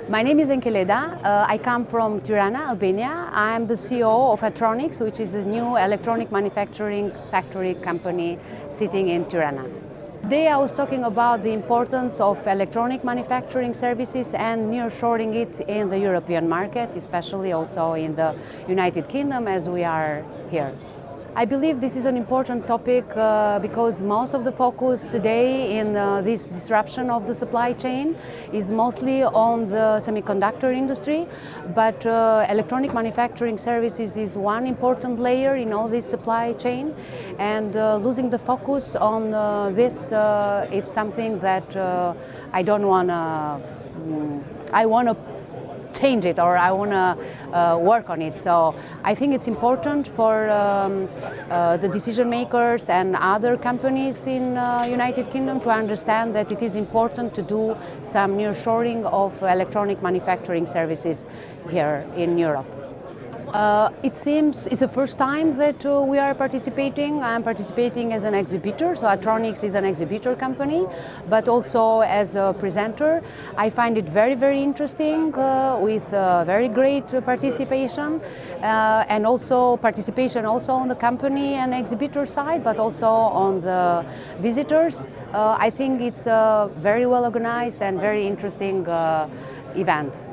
My name is Enkeleda. I come from Tirana, Albania. I am the CEO of Atronix, which is a new electronic manufacturing factory company sitting in Tirana. Today I was talking about the importance of electronic manufacturing services and nearshoring it in the European market, especially also in the United Kingdom as we are here. I believe this is an important topic because most of the focus today in this disruption of the supply chain is mostly on the semiconductor industry, but electronic manufacturing services is one important layer in all this supply chain, and losing the focus on this, it's something that I don't want to, I want to change it, or I want to work on it. So I think it's important for the decision makers and other companies in United Kingdom to understand that it is important to do some nearshoring of electronic manufacturing services here in Europe. It seems it's the first time that we are participating. I'm participating as an exhibitor, so Atronix is an exhibitor company, but also as a presenter. I find it very, very interesting with very great participation and also participation also on the company and exhibitor side, but also on the visitors. I think it's a very well organized and very interesting event.